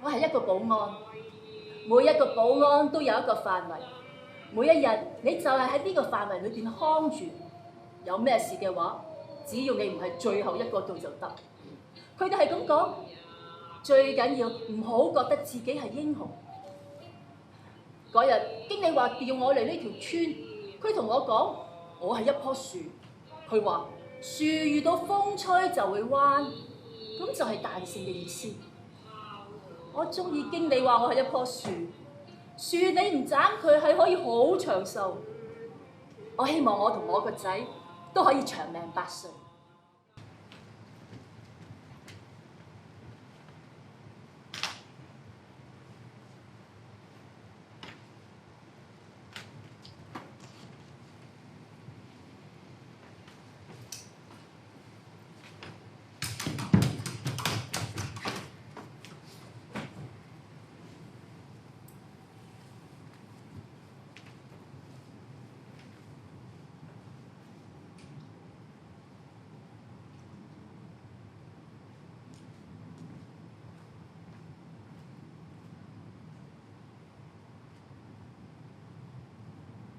我係一個保安，每一個保安都有一個範圍，每一日你就係喺呢個範圍裏邊看住，有咩事嘅話，只要你唔係最後一個到就得。佢哋係咁講，最緊要唔好覺得自己係英雄。嗰日經理話調我嚟呢條村，佢同我講我係一棵樹，佢話樹遇到風吹就會彎，咁就係彈性嘅意思。我中意經理話我係一棵樹，樹你唔斬佢係可以好長壽。我希望我同我個仔都可以長命百歲。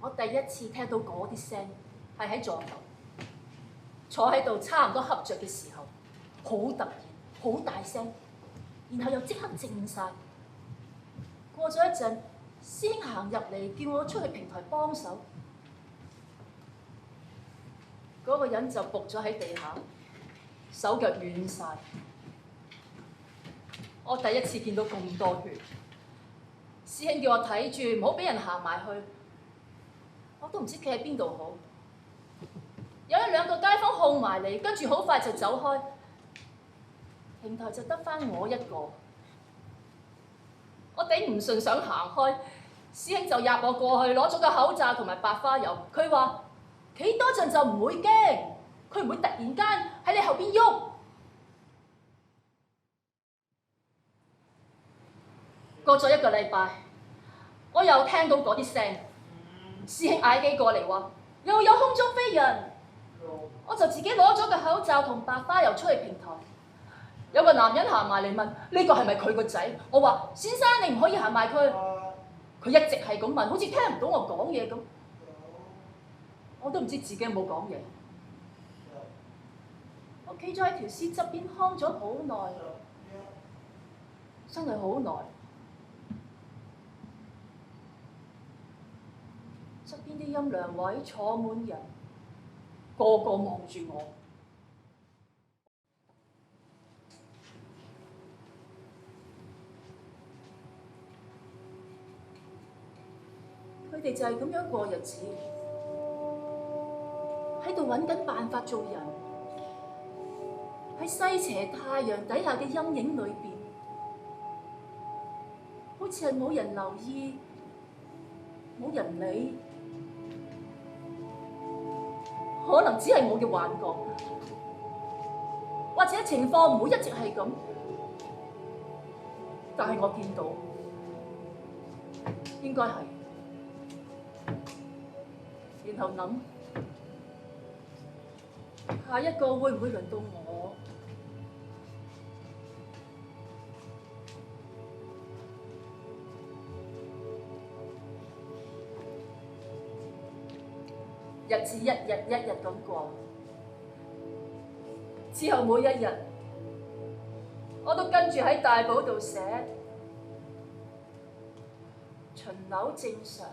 我第一次聽到嗰啲聲係喺座頭，坐喺度差唔多瞌着嘅時候，好突然，好大聲，然後又即刻靜晒。過咗一陣，師兄行入嚟叫我出去平台幫手，嗰個人就仆咗喺地下，手腳軟晒。我第一次見到咁多血，師兄叫我睇住，唔好俾人行埋去。我都唔知企喺邊度好，有一兩個街坊號埋嚟，跟住好快就走開，平台就得返我一個。我頂唔順想行開，師兄就入我過去攞咗個口罩同埋白花油，佢話企多陣就唔會驚，佢唔會突然間喺你後邊喐。過咗一個禮拜，我又聽到嗰啲聲。師兄嗌機過嚟話又有空中飛人，我就自己攞咗個口罩同白花油出去平台。有個男人行埋嚟問呢個係咪佢個仔？我話先生你唔可以行埋佢。佢一直係咁問，好似聽唔到我講嘢咁。我都唔知自己有冇講嘢。我企咗喺條屍側邊看咗好耐，真係好耐。側邊啲陰涼位坐滿人，個個望住我。佢哋就係咁樣過日子，喺度揾緊辦法做人，喺西斜太陽底下嘅陰影裏邊，好似係冇人留意，冇人理。可能只係我嘅幻覺，或者情況唔會一直係咁，但係我見到，應該係。然後諗，下一個會唔會輪到我？日子一日一日咁過，之後每一日我都跟住喺大簿度寫巡樓正常。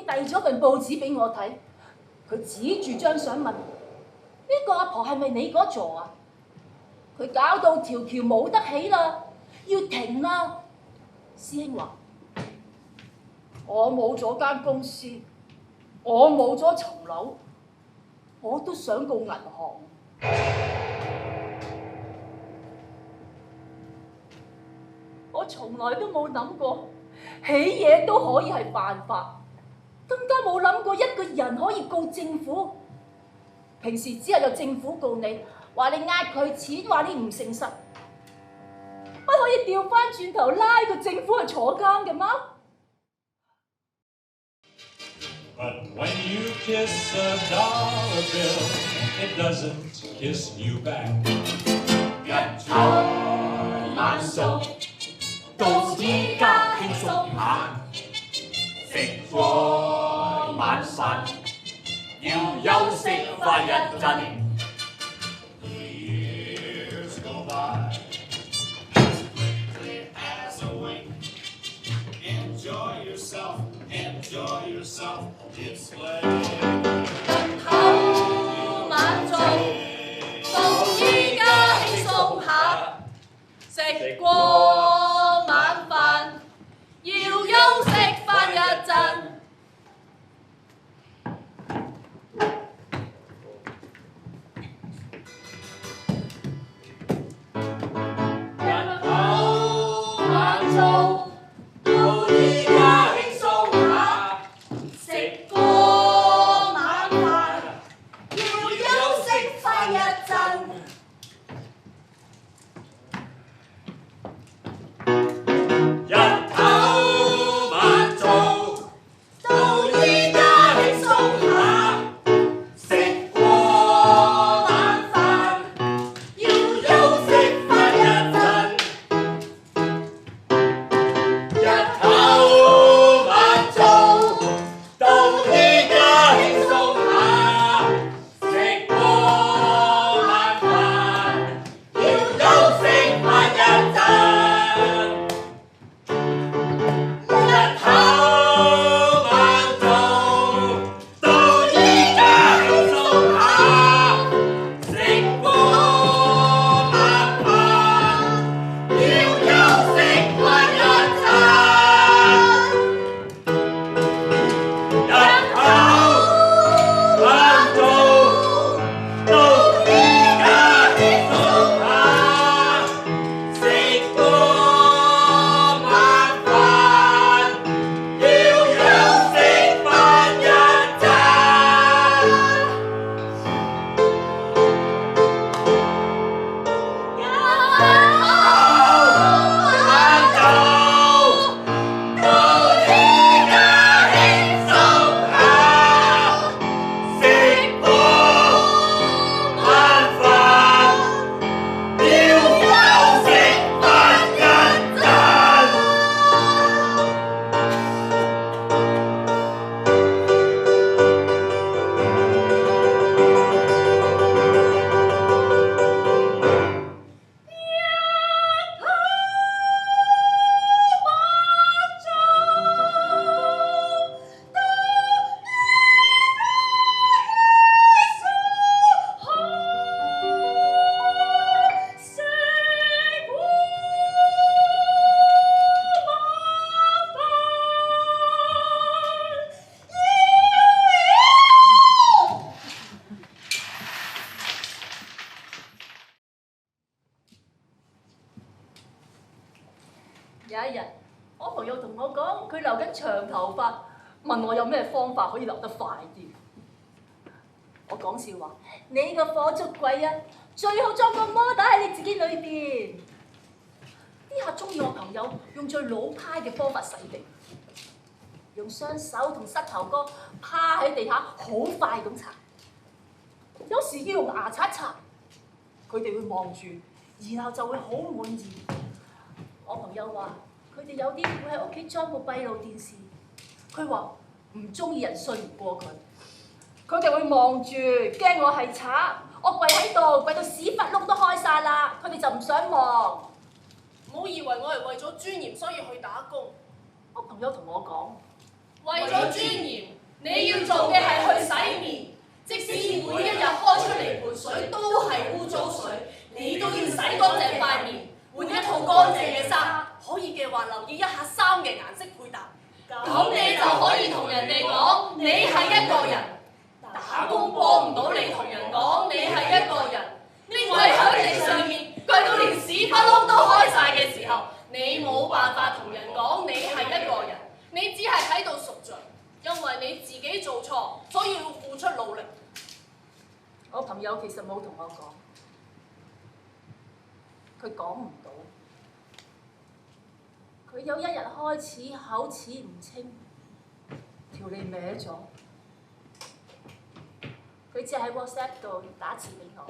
遞咗份報紙俾我睇，佢指住張相問：呢個阿婆係咪你嗰座啊？佢搞到條橋冇得起啦，要停啦。師兄話：我冇咗間公司，我冇咗層樓，我都想告銀行。我從來都冇諗過起嘢都可以係犯法，更加冇諗過一個人可以告政府。平時只係有政府告你，話你呃佢錢，話你唔誠實，乜可以調翻轉頭拉個政府去坐監嘅嗎？But when you kiss a dollar bill, it doesn't kiss you back. 日頭晚數，到依家輕鬆下，食過晚飯，要休息翻一陣。Years go by as quickly as a wink. Enjoy yourself, enjoy yourself. It's late. 日頭晚做，到依家輕鬆下，食過晚飯，要休息翻一陣。日頭晚做，到依家輕鬆下，食過晚飯，要休息翻一陣。日頭晚做，到依家輕鬆下，食過晚飯，要休息翻一陣。日頭晚做，到依家輕鬆下，食過晚飯，要休息翻一陣。日頭晚做，到依家輕鬆下，食過晚飯，要休息翻一陣。日頭晚做，到依家輕鬆下，食過晚飯，要休息翻一陣。日頭晚做，到依家輕鬆下，食過晚飯，要休息翻一陣。有一日，我朋友同我講，佢留緊長頭髮，問我有咩方法可以留得快啲。我講笑話：你個火燭鬼啊，最好裝個摩打喺你自己裏邊。啲客中意我朋友用最老派嘅方法洗地，用雙手同膝頭哥趴喺地下，好快咁擦。有時要用牙刷擦，佢哋會望住，然後就會好滿意。我朋友話：佢哋有啲會喺屋企裝部閉路電視，佢話唔中意人信唔過佢，佢哋會望住，驚我係賊，我跪喺度，跪到屎忽窿都開晒啦，佢哋就唔想望。唔好以為我係為咗尊嚴所以去打工，我朋友同我講，為咗尊嚴你要做嘅係去洗面，即使每一日開出嚟盆水都係污糟水，你都要洗乾淨塊面，換一套乾淨嘅衫。可以嘅話，留意一下衫嘅顏色配搭，咁你就可以同人哋講你係一個人。打工幫唔到你同人講你係一個人，你跪喺地上面，跪到連屎忽窿都開晒嘅時候，你冇辦法同人講你係一個人，你只係喺度贖罪，因為你自己做錯，所以要付出努力。我朋友其實冇同我講，佢講唔到。佢有一日開始口齒唔清，條脷歪咗。佢只喺 WhatsApp 度打字俾我。